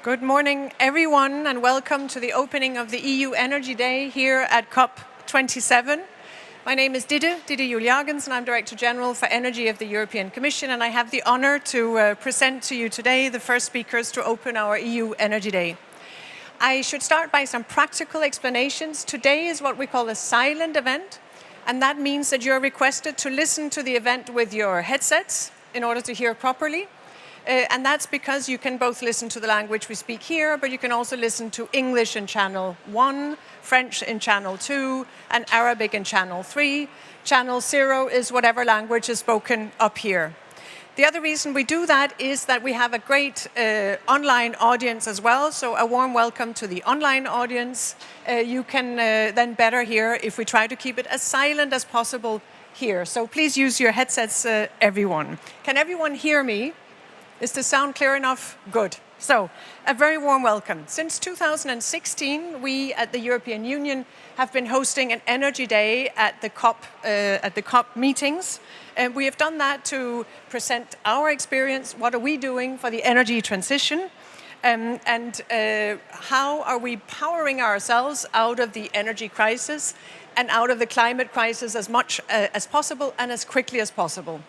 Good morning, everyone, and welcome to the opening of the EU Energy Day here at COP27. My name is Ditte Juul-Jørgensen, and I'm Director General for Energy of the European Commission, and I have the honor to present to you today the first speakers to open our EU Energy Day. I should start by some practical explanations. Today is what we call a silent event, and that means that you're requested to listen to the event with your headsets in order to hear properly. And that's because you can both listen to the language we speak here, but you can also listen to English in channel 1, French in channel 2, and Arabic in channel 3. Channel 0 is whatever language is spoken up here. The other reason we do that is that we have a great online audience as well, so a warm welcome to the online audience. You can then better hear if we try to keep it as silent as possible here. So please use your headsets, everyone. Can everyone hear me? Is the sound clear enough? Good. So, a very warm welcome. Since 2016, we at the European Union have been hosting an Energy Day at the COP meetings. And we have done that to present our experience. What are we doing for the energy transition? And how are we powering ourselves out of the energy crisis and out of the climate crisis as much as possible and as quickly as possible?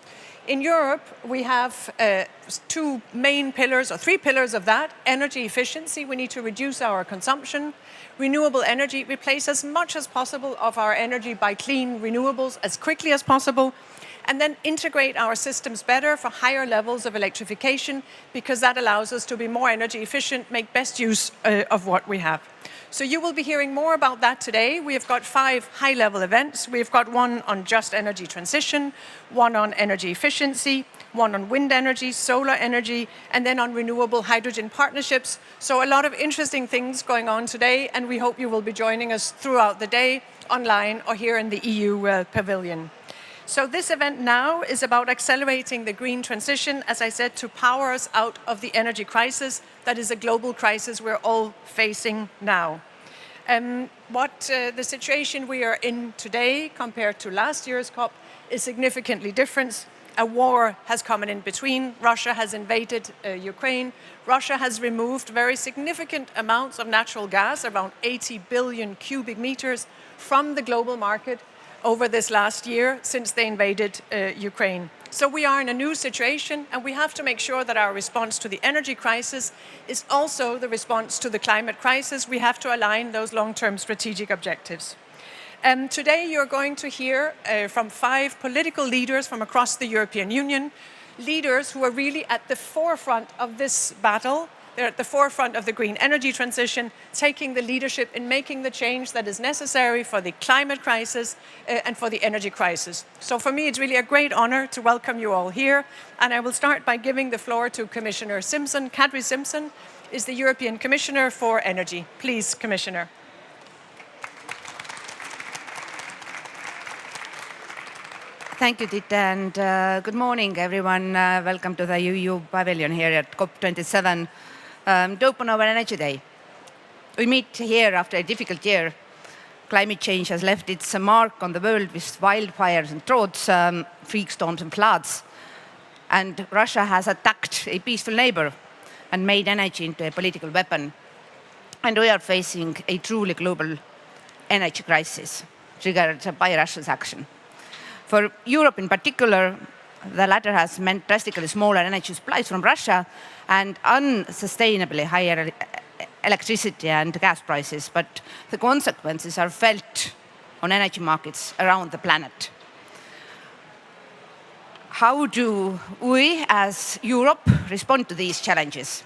In Europe, we have two main pillars, or three pillars of that. Energy efficiency, we need to reduce our consumption. Renewable energy, replace as much as possible of our energy by clean renewables as quickly as possible. And then integrate our systems better for higher levels of electrification, because that allows us to be more energy efficient, make best use of what we have. So you will be hearing more about that today. We have got 5 high-level events. We've got one on just energy transition, one on energy efficiency, one on wind energy, solar energy, and then on renewable hydrogen partnerships. So a lot of interesting things going on today, and we hope you will be joining us throughout the day, online or here in the EU Pavilion. So this event now is about accelerating the green transition, as I said, to power us out of the energy crisis that is a global crisis we're all facing now. The situation we are in today compared to last year's COP is significantly different. A war has come in between. Russia has invaded Ukraine. Russia has removed very significant amounts of natural gas, around 80 billion cubic meters, from the global market over this last year since they invaded Ukraine. So we are in a new situation, and we have to make sure that our response to the energy crisis is also the response to the climate crisis. We have to align those long-term strategic objectives. Today you're going to hear from 5 political leaders from across the European Union, leaders who are really at the forefront of this battle. They're at the forefront of the green energy transition, taking the leadership in making the change that is necessary for the climate crisis and for the energy crisis. So for me, it's really a great honor to welcome you all here. And I will start by giving the floor to Commissioner Simpson. Kadri Simpson is the European Commissioner for Energy. Please, Commissioner. Thank you, Ditte, and good morning, everyone. Welcome to the EU Pavilion here at COP27. To open our Energy Day. We meet here after a difficult year. Climate change has left its mark on the world with wildfires and droughts, freak storms and floods. And Russia has attacked a peaceful neighbor and made energy into a political weapon. And we are facing a truly global energy crisis triggered by Russia's action. For Europe in particular, the latter has meant drastically smaller energy supplies from Russia and unsustainably higher electricity and gas prices, but the consequences are felt on energy markets around the planet. How do we as Europe respond to these challenges?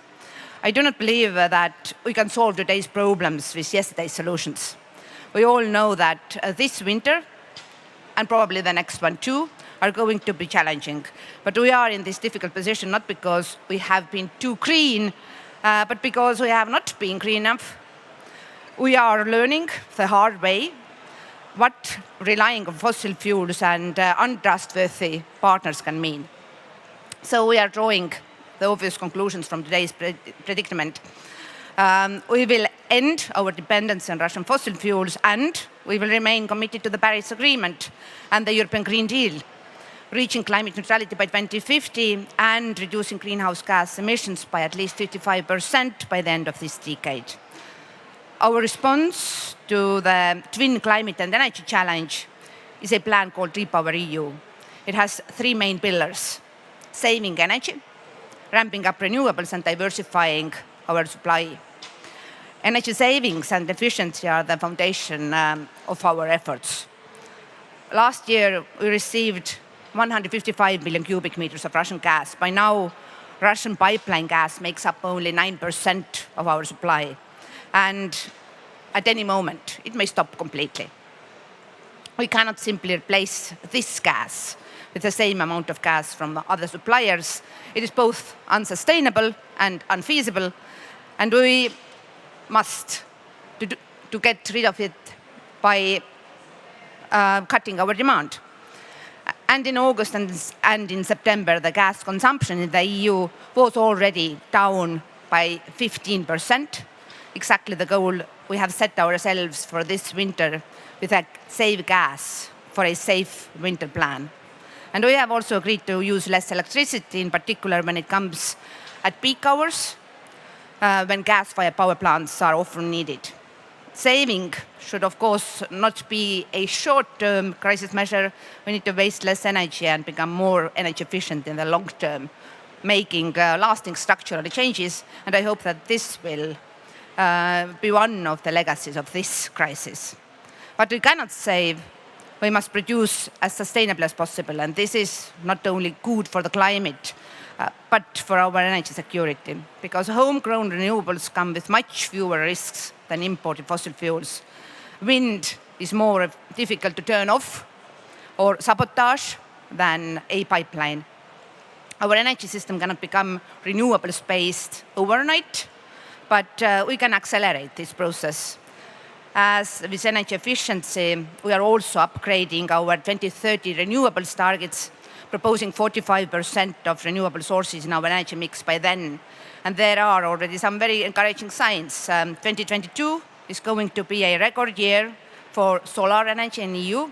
I do not believe that we can solve today's problems with yesterday's solutions. We all know that this winter, and probably the next one too, are going to be challenging. But we are in this difficult position not because we have been too green, but because we have not been green enough. We are learning the hard way what relying on fossil fuels and untrustworthy partners can mean. So we are drawing the obvious conclusions from today's predicament. We will end our dependence on Russian fossil fuels, and we will remain committed to the Paris Agreement and the European Green Deal. reaching climate neutrality by 2050 and reducing greenhouse gas emissions by at least 55% by the end of this decade. Our response to the twin climate and energy challenge is a plan called REPowerEU. It has three main pillars: saving energy, ramping up renewables, and diversifying our supply. Energy savings and efficiency are the foundation of our efforts. Last year, we received 155 billion cubic meters of Russian gas. By now, Russian pipeline gas makes up only 9% of our supply. And at any moment, it may stop completely. We cannot simply replace this gas with the same amount of gas from other suppliers. It is both unsustainable and unfeasible, and we must to get rid of it by cutting our demand. And in August and in September, the gas consumption in the EU was already down by 15%, exactly the goal we have set ourselves for this winter with a Save Gas for a Safe Winter plan. And we have also agreed to use less electricity, in particular when it comes at peak hours, when gas-fired power plants are often needed. Saving should, of course, not be a short-term crisis measure. We need to waste less energy and become more energy efficient in the long term, making lasting structural changes. And I hope that this will be one of the legacies of this crisis. But we cannot save. We must produce as sustainably as possible. And this is not only good for the climate, but for our energy security, because homegrown renewables come with much fewer risks than imported fossil fuels. Wind is more difficult to turn off or sabotage than a pipeline. Our energy system cannot become renewables-based overnight, but we can accelerate this process. As with energy efficiency, we are also upgrading our 2030 renewables targets, proposing 45% of renewable sources in our energy mix by then. And there are already some very encouraging signs. 2022 is going to be a record year for solar energy in the EU,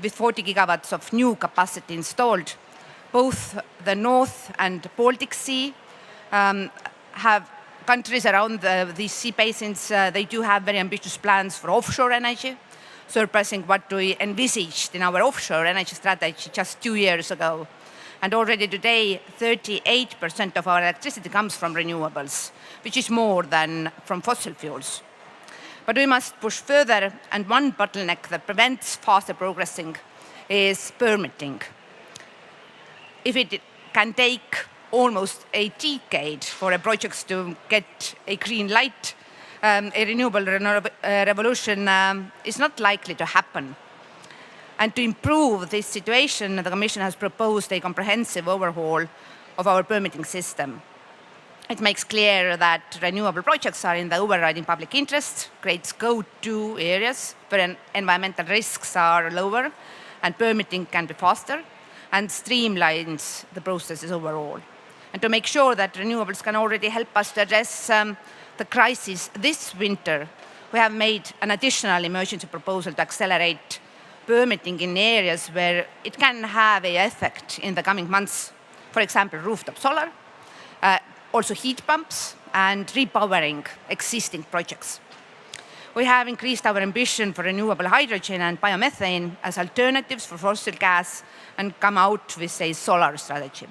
with 40 gigawatts of new capacity installed. Both the North and Baltic Sea have countries around these sea basins. They do have very ambitious plans for offshore energy, surpassing what we envisaged in our offshore energy strategy just 2 years ago. And already today, 38% of our electricity comes from renewables, which is more than from fossil fuels. But we must push further, and one bottleneck that prevents faster progressing is permitting. If it can take almost a decade for a project to get a green light, a renewable revolution is not likely to happen. And to improve this situation, the Commission has proposed a comprehensive overhaul of our permitting system. It makes clear that renewable projects are in the overriding public interest, creates go-to areas where environmental risks are lower and permitting can be faster, and streamlines the processes overall. And to make sure that renewables can already help us to address the crisis this winter, we have made an additional emergency proposal to accelerate permitting in areas where it can have an effect in the coming months. For example, rooftop solar, also heat pumps, and repowering existing projects. We have increased our ambition for renewable hydrogen and biomethane as alternatives for fossil gas and come out with a solar strategy.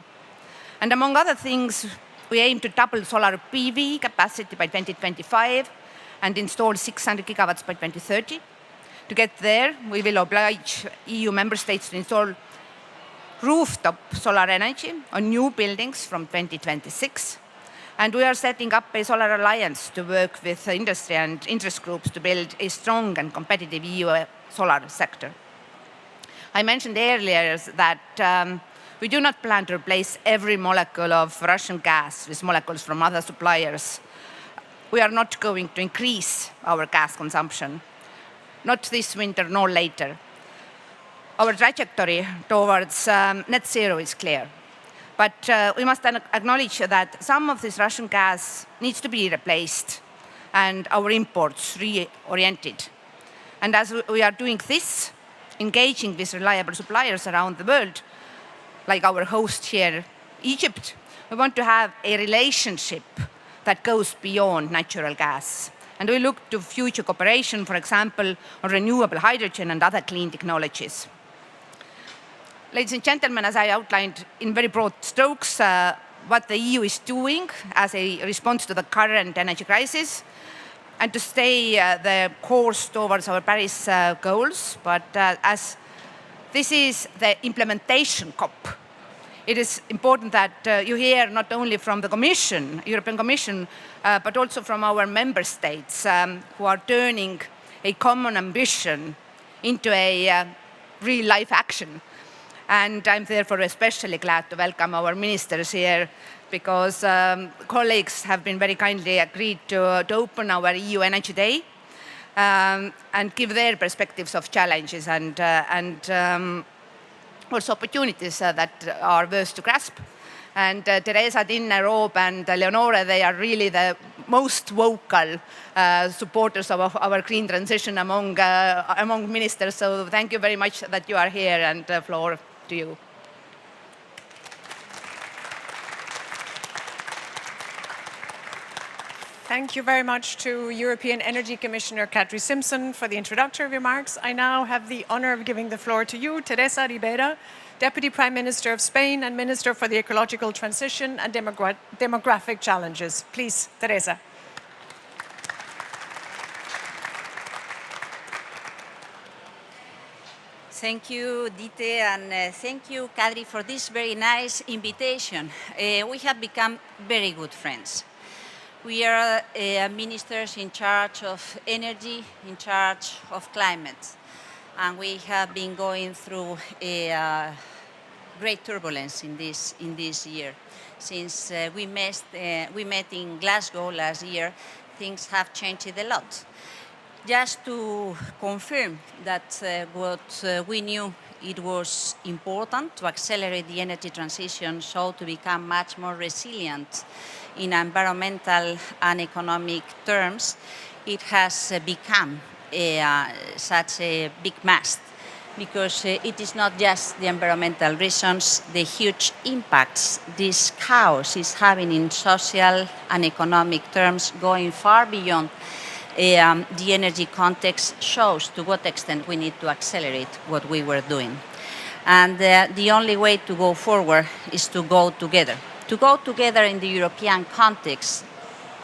And among other things, we aim to double solar PV capacity by 2025 and install 600 gigawatts by 2030. To get there, we will oblige EU member states to install rooftop solar energy on new buildings from 2026. And we are setting up a solar alliance to work with industry and interest groups to build a strong and competitive EU solar sector. I mentioned earlier that we do not plan to replace every molecule of Russian gas with molecules from other suppliers. We are not going to increase our gas consumption, not this winter nor later. Our trajectory towards net zero is clear. But we must acknowledge that some of this Russian gas needs to be replaced and our imports reoriented. And as we are doing this, engaging with reliable suppliers around the world, like our host here, Egypt, we want to have a relationship that goes beyond natural gas. And we look to future cooperation, for example, on renewable hydrogen and other clean technologies. Ladies and gentlemen, as I outlined in very broad strokes, what the EU is doing as a response to the current energy crisis and to stay the course towards our Paris goals. But as this is the implementation COP, it is important that you hear not only from the Commission, European Commission, but also from our member states who are turning a common ambition into a real-life action. And I'm therefore especially glad to welcome our ministers here because colleagues have been very kindly agreed to open our EU Energy Day and give their perspectives of challenges and also opportunities that are worth to grasp. And Teresa, Dinner, Rob, and Leonore, they are really the most vocal supporters of our green transition among ministers. So thank you very much that you are here, and the floor to you. Thank you very much to European Energy Commissioner Kadri Simpson for the introductory remarks. I now have the honor of giving the floor to you, Teresa Ribera, Deputy Prime Minister of Spain and Minister for the Ecological Transition and Demographic Challenges. Please, Teresa. Thank you, Dite, and thank you, Kadri, for this very nice invitation. We have become very good friends. We are ministers in charge of energy, in charge of climate, and we have been going through a great turbulence in this year. Since we met in Glasgow last year, things have changed a lot. Just to confirm that what we knew, it was important to accelerate the energy transition, so to become much more resilient in environmental and economic terms, it has become such a big must, because it is not just the environmental reasons, the huge impacts this chaos is having in social and economic terms going far beyond the energy context shows to what extent we need to accelerate what we were doing. And the only way to go forward is to go together. To go together in the European context,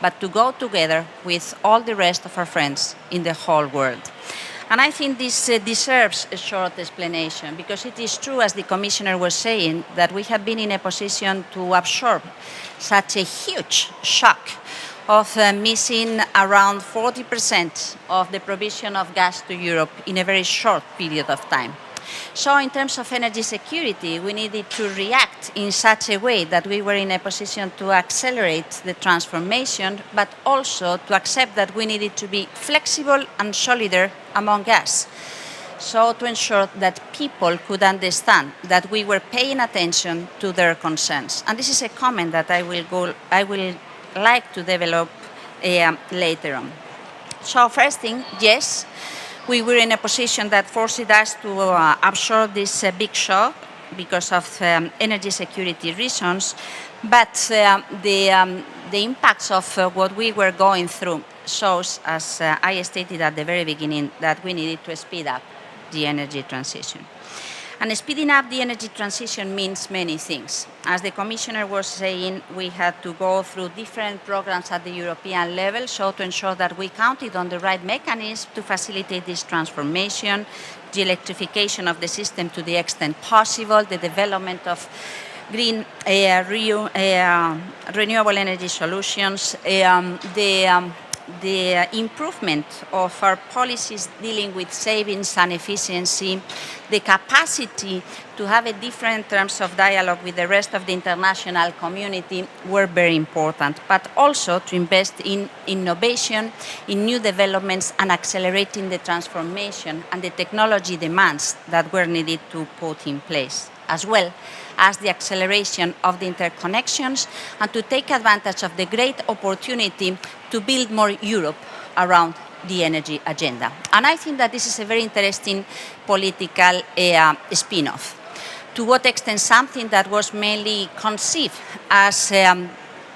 but to go together with all the rest of our friends in the whole world. And I think this deserves a short explanation, because it is true, as the Commissioner was saying, that we have been in a position to absorb such a huge shock of missing around 40% of the provision of gas to Europe in a very short period of time. So in terms of energy security, we needed to react in such a way that we were in a position to accelerate the transformation, but also to accept that we needed to be flexible and solidar among us. So to ensure that people could understand that we were paying attention to their concerns. And this is a comment that I will like to develop later on. So first thing, yes, we were in a position that forced us to absorb this big shock because of energy security reasons, but the impacts of what we were going through shows, as I stated at the very beginning, that we needed to speed up the energy transition. And speeding up the energy transition means many things. As the Commissioner was saying, we had to go through different programs at the European level, so to ensure that we counted on the right mechanism to facilitate this transformation, the electrification of the system to the extent possible, the development of green renewable energy solutions, the improvement of our policies dealing with savings and efficiency, the capacity to have a different terms of dialogue with the rest of the international community were very important, but also to invest in innovation, in new developments, and accelerating the transformation and the technology demands that were needed to put in place, as well as the acceleration of the interconnections and to take advantage of the great opportunity to build more Europe around the energy agenda. And I think that this is a very interesting political spin-off. to what extent something that was mainly conceived as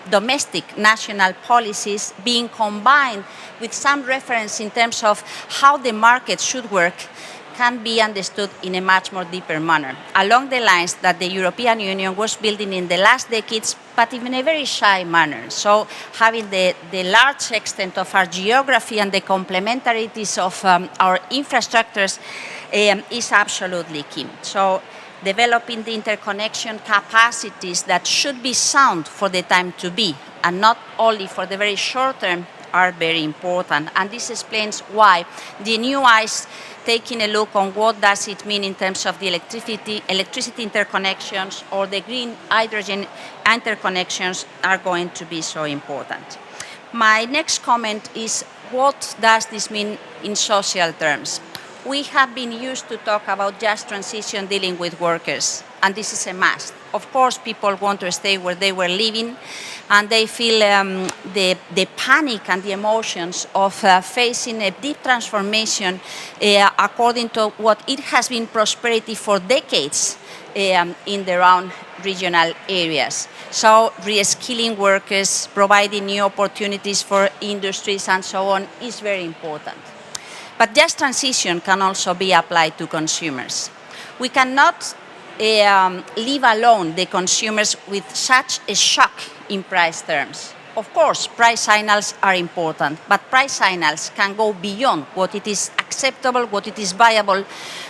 domestic national policies being combined with some reference in terms of how the market should work can be understood in a much more deeper manner, along the lines that the European Union was building in the last decades, but in a very shy manner. So having the large extent of our geography and the complementarities of our infrastructures is absolutely key. So developing the interconnection capacities that should be sound for the time to be, and not only for the very short term, are very important. And this explains why the new ICE, taking a look on what does it mean in terms of the electricity interconnections or the green hydrogen interconnections, are going to be so important. My next comment is, what does this mean in social terms? We have been used to talk about just transition dealing with workers, and this is a must. Of course, people want to stay where they were living, and they feel the panic and the emotions of facing a deep transformation according to what it has been prosperity for decades in their own regional areas. So reskilling workers, providing new opportunities for industries and so on is very important. But just transition can also be applied to consumers. We cannot leave alone the consumers with such a shock in price terms. Of course, price signals are important, but price signals can go beyond what it is acceptable, what it is viable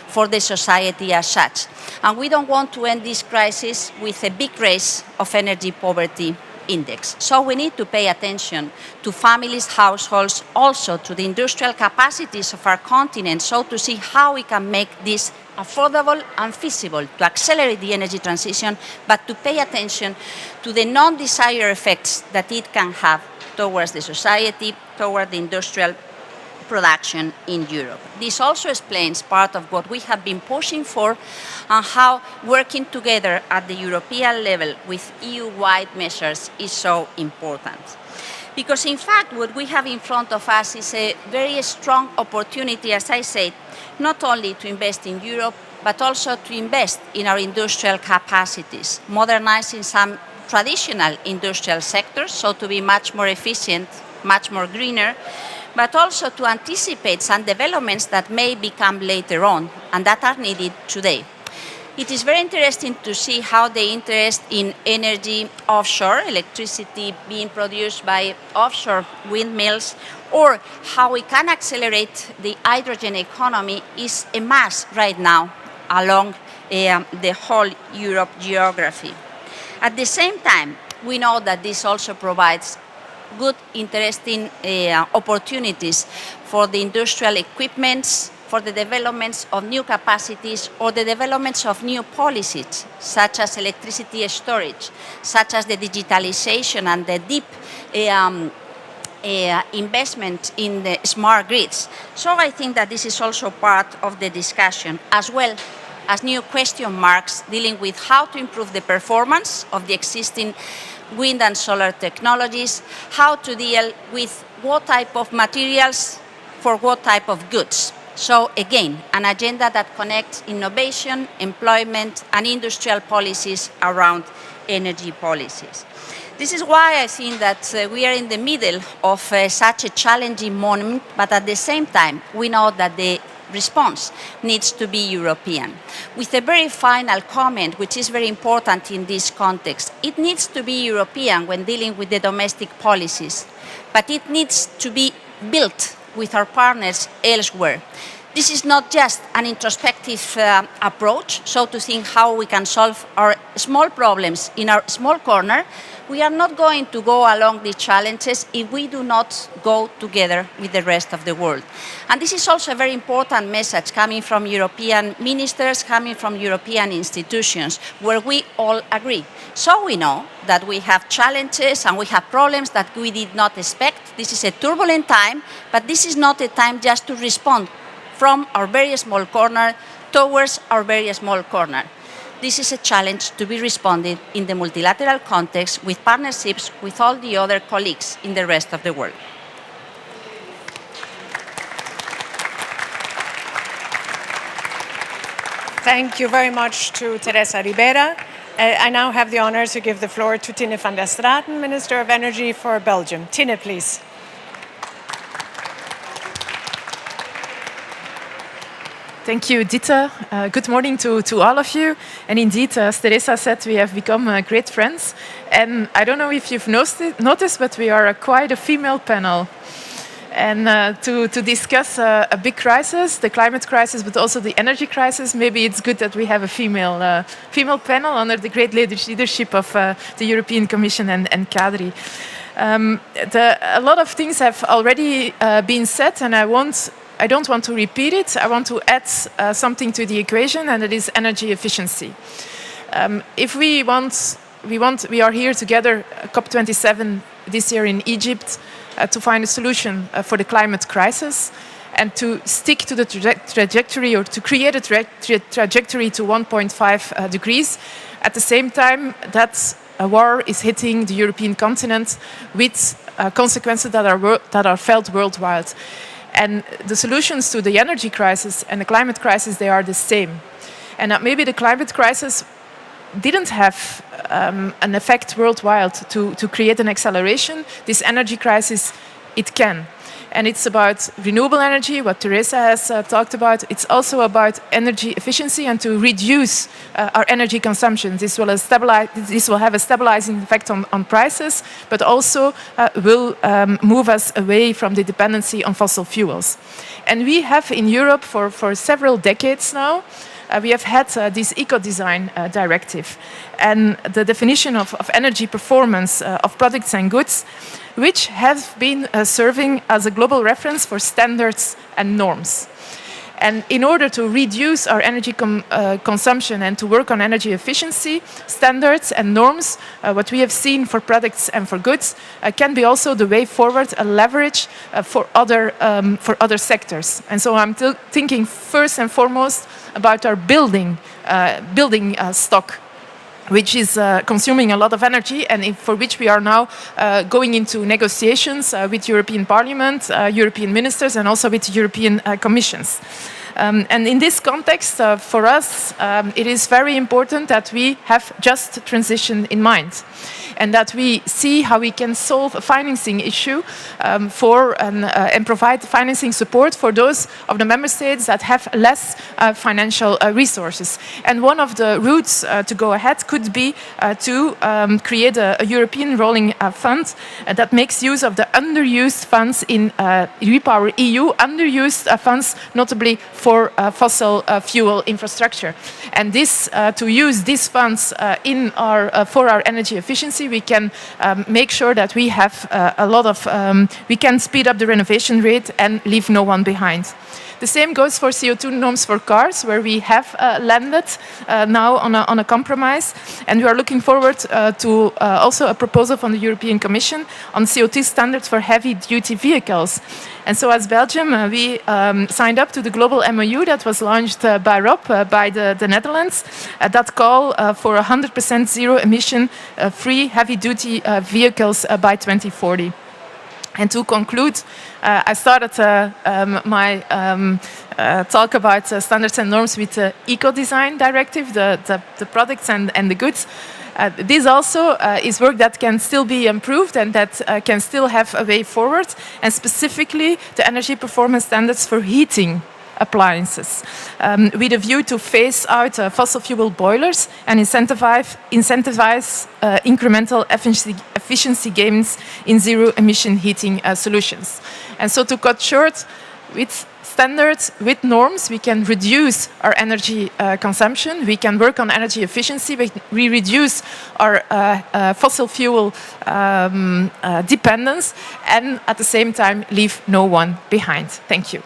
for the society as such. And we don't want to end this crisis with a big race of energy poverty index. So we need to pay attention to families, households, also to the industrial capacities of our continent, so to see how we can make this affordable and feasible to accelerate the energy transition, but to pay attention to the non-desired effects that it can have towards the society, toward the industrial production in Europe. This also explains part of what we have been pushing for and how working together at the European level with EU-wide measures is so important. Because in fact, what we have in front of us is a very strong opportunity, as I said, not only to invest in Europe, but also to invest in our industrial capacities, modernizing some traditional industrial sectors, so to be much more efficient, much more greener, but also to anticipate some developments that may become later on and that are needed today. It is very interesting to see how the interest in energy offshore, electricity being produced by offshore windmills, or how we can accelerate the hydrogen economy is a must right now along the whole Europe geography. At the same time, we know that this also provides good, interesting opportunities for the industrial equipments, for the developments of new capacities or the developments of new policies, such as electricity storage, such as the digitalization and the deep investment in the smart grids. So I think that this is also part of the discussion, as well as new question marks dealing with how to improve the performance of the existing wind and solar technologies, how to deal with what type of materials for what type of goods. So again, an agenda that connects innovation, employment, and industrial policies around energy policies. This is why I think that we are in the middle of such a challenging moment, but at the same time, we know that the response needs to be European. With a very final comment, which is very important in this context, it needs to be European when dealing with the domestic policies, but it needs to be built with our partners elsewhere. This is not just an introspective approach, so to think how we can solve our small problems in our small corner. We are not going to go along these challenges if we do not go together with the rest of the world. And this is also a very important message coming from European ministers, coming from European institutions, where we all agree. So we know that we have challenges and we have problems that we did not expect. This is a turbulent time, but this is not a time just to respond from our very small corner towards our very small corner. This is a challenge to be responded in the multilateral context with partnerships with all the other colleagues in the rest of the world. Thank you very much to Teresa Ribera. I now have the honor to give the floor to Tine van der Straten, Minister of Energy for Belgium. Tine, please. Thank you, Dita. Good morning to all of you. And indeed, as Teresa said, we have become great friends. And I don't know if you've noticed, but we are quite a female panel. And to discuss a big crisis, the climate crisis, but also the energy crisis, maybe it's good that we have a female panel under the great leadership of the European Commission and Kadri. A lot of things have already been said, and I don't want to repeat it. I want to add something to the equation, and it is energy efficiency. If we are here together, COP27 this year in Egypt, to find a solution for the climate crisis and to stick to the trajectory or to create a trajectory to 1.5 degrees. At the same time, that a war is hitting the European continent with consequences that are felt worldwide. And the solutions to the energy crisis and the climate crisis, they are the same. And maybe the climate crisis didn't have an effect worldwide to create an acceleration. This energy crisis, it can. And it's about renewable energy, what Teresa has talked about. It's also about energy efficiency and to reduce our energy consumption. This will have a stabilizing effect on prices, but also will move us away from the dependency on fossil fuels. And we have in Europe for several decades now, we have had this eco-design directive and the definition of energy performance of products and goods, which have been serving as a global reference for standards and norms. And in order to reduce our energy consumption and to work on energy efficiency, standards and norms, what we have seen for products and for goods, can be also the way forward, a leverage for other sectors. And so I'm thinking first and foremost about our building stock, which is consuming a lot of energy and for which we are now going into negotiations with European Parliament, European ministers, and also with European commissions. And in this context, for us, it is very important that we have just transition in mind and that we see how we can solve a financing issue and provide financing support for those of the member states that have less financial resources. And one of the routes to go ahead could be to create a European rolling fund that makes use of the underused funds in Repower EU, underused funds notably for fossil fuel infrastructure. And this, to use these funds for our energy efficiency, we can make sure that we have we can speed up the renovation rate and leave no one behind. The same goes for CO2 norms for cars, where we have landed now on a compromise. And we are looking forward to also a proposal from the European Commission on CO2 standards for heavy-duty vehicles. And so as Belgium, we signed up to the global MOU that was launched by Rob, by the Netherlands, that call for 100% zero-emission free heavy-duty vehicles by 2040. And to conclude, I started my talk about standards and norms with the eco-design directive, the products and the goods. This also is work that can still be improved and that can still have a way forward, and specifically the energy performance standards for heating appliances, with a view to phase out fossil fuel boilers and incentivize incremental efficiency gains in zero-emission heating solutions. And so to cut short, with standards, with norms, we can reduce our energy consumption, we can work on energy efficiency, we reduce our fossil fuel dependence, and at the same time leave no one behind. Thank you.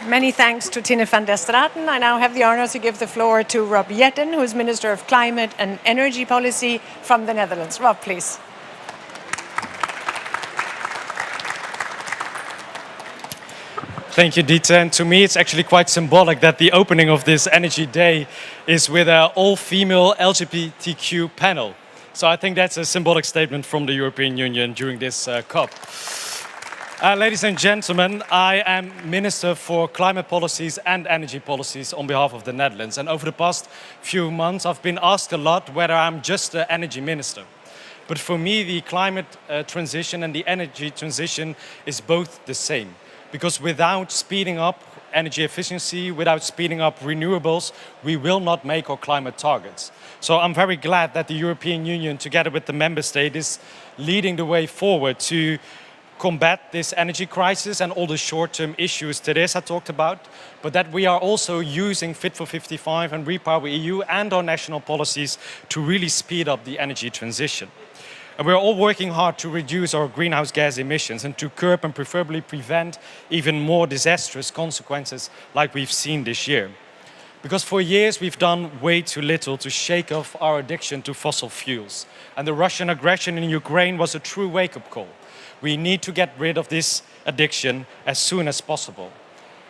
Many thanks to Tine van der Straten. I now have the honor to give the floor to Rob Jetten, who is Minister of Climate and Energy Policy from the Netherlands. Rob, please. Thank you, Dita. And to me, it's actually quite symbolic that the opening of this Energy Day is with an all-female LGBTQ panel. So I think that's a symbolic statement from the European Union during this COP. Ladies and gentlemen, I am Minister for Climate Policies and Energy Policies on behalf of the Netherlands. And over the past few months, I've been asked a lot whether I'm just an energy minister. But for me, the climate transition and the energy transition is both the same. Because without speeding up energy efficiency, without speeding up renewables, we will not make our climate targets. So I'm very glad that the European Union, together with the member state, is leading the way forward to combat this energy crisis and all the short-term issues Teresa talked about, but that we are also using Fit for 55 and Repower EU and our national policies to really speed up the energy transition. And we're all working hard to reduce our greenhouse gas emissions and to curb and preferably prevent even more disastrous consequences like we've seen this year. Because for years we've done way too little to shake off our addiction to fossil fuels. And the Russian aggression in Ukraine was a true wake-up call. We need to get rid of this addiction as soon as possible.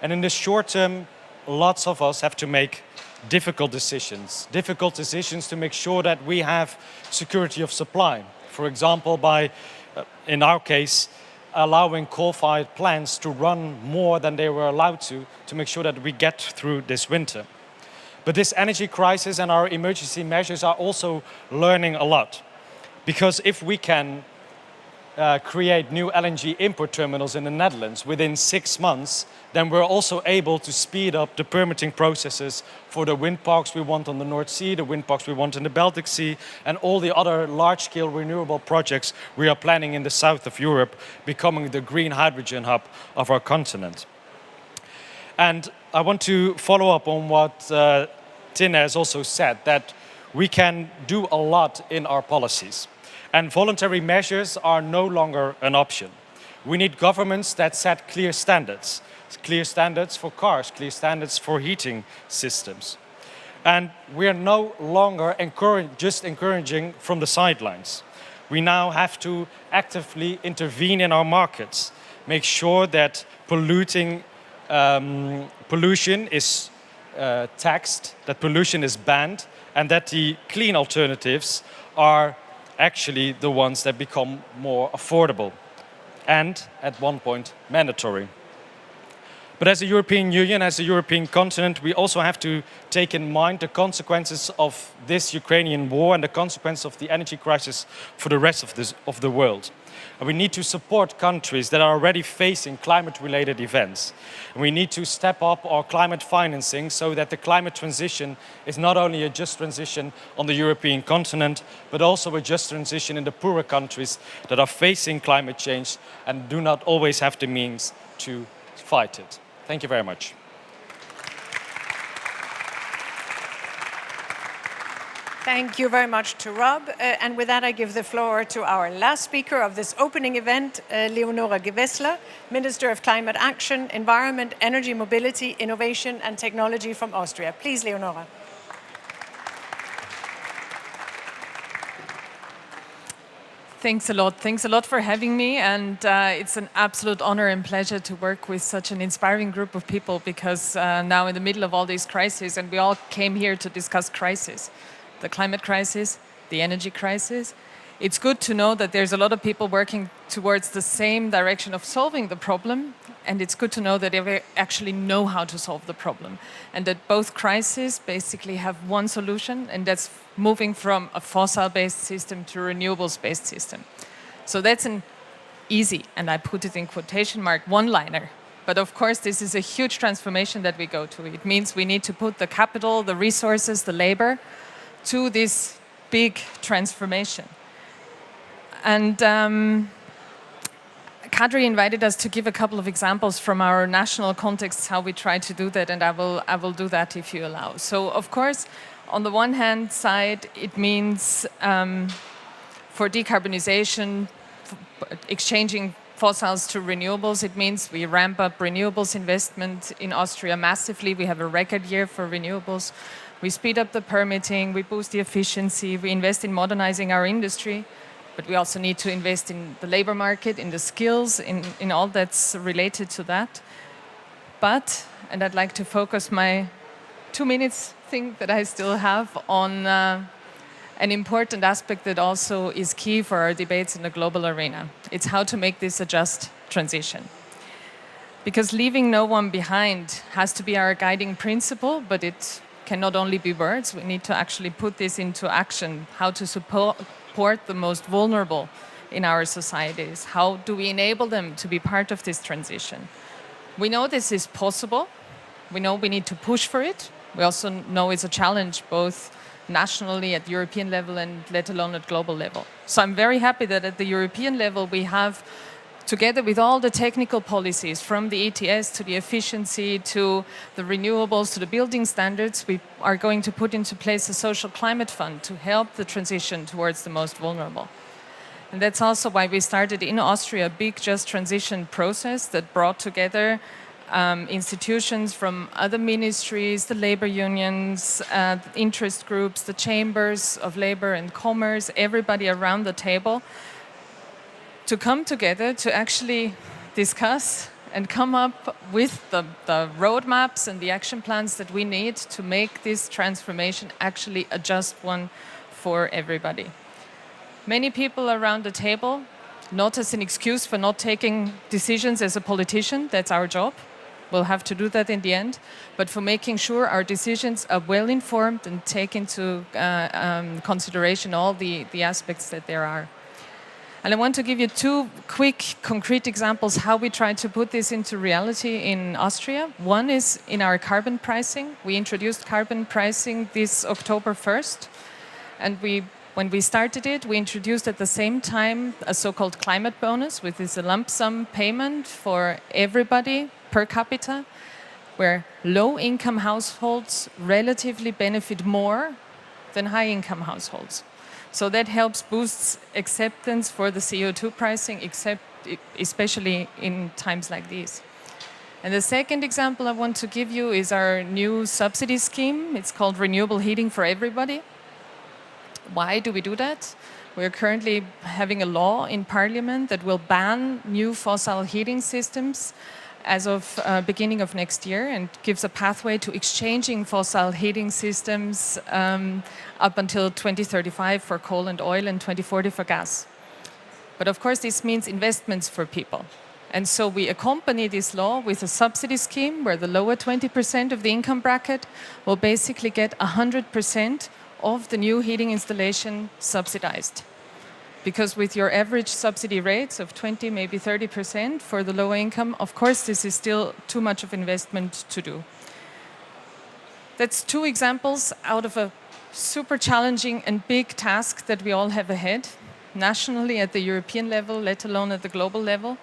And in the short term, lots of us have to make difficult decisions to make sure that we have security of supply. For example, by, in our case, allowing coal-fired plants to run more than they were allowed to make sure that we get through this winter. But this energy crisis and our emergency measures are also learning a lot. Because if we can create new LNG import terminals in the Netherlands within 6 months, then we're also able to speed up the permitting processes for the wind parks we want on the North Sea, the wind parks we want in the Baltic Sea, and all the other large-scale renewable projects we are planning in the south of Europe, becoming the green hydrogen hub of our continent. And I want to follow up on what Tinne has also said, that we can do a lot in our policies. And voluntary measures are no longer an option. We need governments that set clear standards for cars, clear standards for heating systems. And we are no longer just encouraging from the sidelines. We now have to actively intervene in our markets, make sure that pollution is taxed, that pollution is banned, and that the clean alternatives are actually the ones that become more affordable and at one point mandatory. But as a European Union, as a European continent, we also have to take in mind the consequences of this Ukrainian war and the consequences of the energy crisis for the rest of the world. And we need to support countries that are already facing climate-related events. And we need to step up our climate financing so that the climate transition is not only a just transition on the European continent, but also a just transition in the poorer countries that are facing climate change and do not always have the means to fight it. Thank you very much. Thank you very much to Rob. And with that, I give the floor to our last speaker of this opening event, Leonora Gewessler, Minister of Climate Action, Environment, Energy, Mobility, Innovation and Technology from Austria. Please, Leonora. Thanks a lot. Thanks a lot for having me. And it's an absolute honor and pleasure to work with such an inspiring group of people because now in the middle of all these crises, and we all came here to discuss crises. The climate crisis, the energy crisis. It's good to know that there's a lot of people working towards the same direction of solving the problem, and it's good to know that they actually know how to solve the problem, and that both crises basically have one solution, and that's moving from a fossil-based system to a renewables-based system. So that's an easy, and I put it in quotation mark, one-liner. But of course, this is a huge transformation that we go to. It means we need to put the capital, the resources, the labor, to this big transformation. And Kadri invited us to give a couple of examples from our national contexts, how we try to do that, and I will do that if you allow. So, of course, on the one hand side, it means for decarbonization, exchanging fossils to renewables, it means we ramp up renewables investment in Austria massively. We have a record year for renewables. We speed up the permitting, we boost the efficiency, we invest in modernizing our industry, but we also need to invest in the labor market, in the skills, in all that's related to that. But, and I'd like to focus my 2 minutes thing that I still have on an important aspect that also is key for our debates in the global arena. It's how to make this a just transition. Because leaving no one behind has to be our guiding principle, but it cannot only be words. We need to actually put this into action, how to support the most vulnerable in our societies. How do we enable them to be part of this transition? We know this is possible. We know we need to push for it. We also know it's a challenge both nationally at European level and let alone at global level. So I'm very happy that at the European level we have, together with all the technical policies, from the ETS to the efficiency to the renewables to the building standards, we are going to put into place a social climate fund to help the transition towards the most vulnerable. And that's also why we started in Austria a big just transition process that brought together institutions from other ministries, the labor unions, interest groups, the chambers of labor and commerce, everybody around the table, to come together to actually discuss and come up with the roadmaps and the action plans that we need to make this transformation actually a just one for everybody. Many people around the table, not as an excuse for not taking decisions as a politician, that's our job. We'll have to do that in the end, but for making sure our decisions are well informed and take into consideration all the aspects that there are. And I want to give you two quick, concrete examples how we try to put this into reality in Austria. One is in our carbon pricing. We introduced carbon pricing this October 1st, and when we started it, we introduced at the same time a so-called climate bonus, which is a lump sum payment for everybody per capita, where low-income households relatively benefit more than high-income households. So that helps boost acceptance for the CO2 pricing, especially in times like these. And the second example I want to give you is our new subsidy scheme. It's called Renewable Heating for Everybody. Why do we do that? We're currently having a law in Parliament that will ban new fossil heating systems as of beginning of next year, and gives a pathway to exchanging fossil heating systems up until 2035 for coal and oil and 2040 for gas. But of course this means investments for people. And so we accompany this law with a subsidy scheme where the lower 20% of the income bracket will basically get 100% of the new heating installation subsidized. Because with your average subsidy rates of 20, maybe 30% for the lower income, of course, this is still too much of investment to do. That's two examples out of a super challenging and big task that we all have ahead, nationally at the European level, let alone at the global level.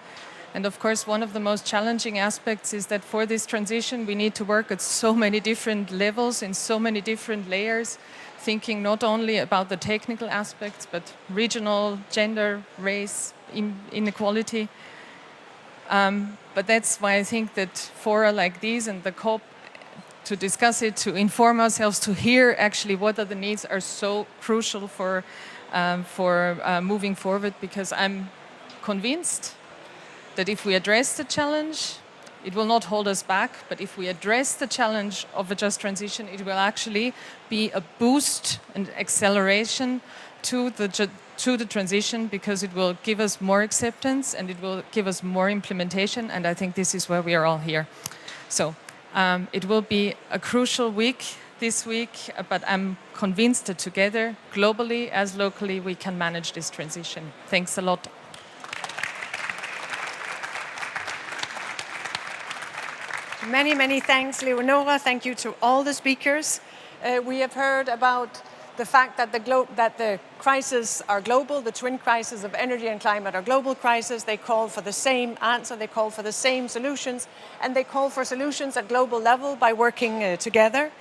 And of course, one of the most challenging aspects is that for this transition, we need to work at so many different levels, in so many different layers, thinking not only about the technical aspects, but regional, gender, race, inequality. But that's why I think that fora like these and the COP, to discuss it, to inform ourselves, to hear actually what are the needs, are so crucial for moving forward, because I'm convinced that if we address the challenge, it will not hold us back, but if we address the challenge of a just transition, it will actually be a boost and acceleration to the transition, because it will give us more acceptance and it will give us more implementation, and I think this is where we are all here. So it will be a crucial week this week, but I'm convinced that together, globally as locally, we can manage this transition. Thanks a lot. Many, many thanks, Leonora. Thank you to all the speakers. We have heard about the fact that the crises are global. The twin crises of energy and climate are global crises. They call for the same answer, they call for the same solutions, and they call for solutions at global level by working together.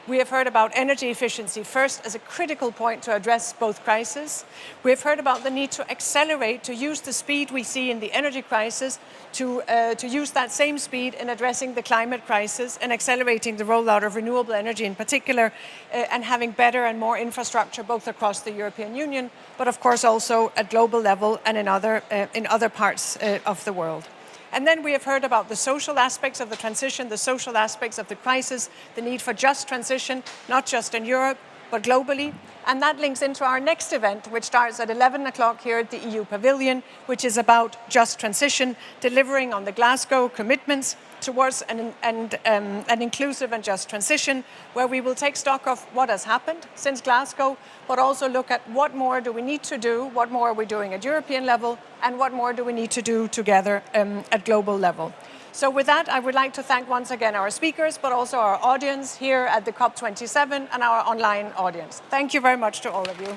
We have heard about energy efficiency first as a critical point to address both crises. We have heard about the need to accelerate, to use the speed we see in the energy crisis, to use that same speed in addressing the climate crisis and accelerating the rollout of renewable energy in particular, and having better and more infrastructure both across the European Union, but of course also at global level and in other parts of the world. And then we have heard about the social aspects of the transition, the social aspects of the crisis, the need for just transition, not just in Europe, but globally. And that links into our next event, which starts at 11 o'clock here at the EU Pavilion, which is about just transition, delivering on the Glasgow commitments towards an inclusive and just transition, where we will take stock of what has happened since Glasgow, but also look at what more do we need to do, what more are we doing at European level, and what more do we need to do together at global level. So with that, I would like to thank once again our speakers, but also our audience here at the COP27 and our online audience. Thank you very much to all of you.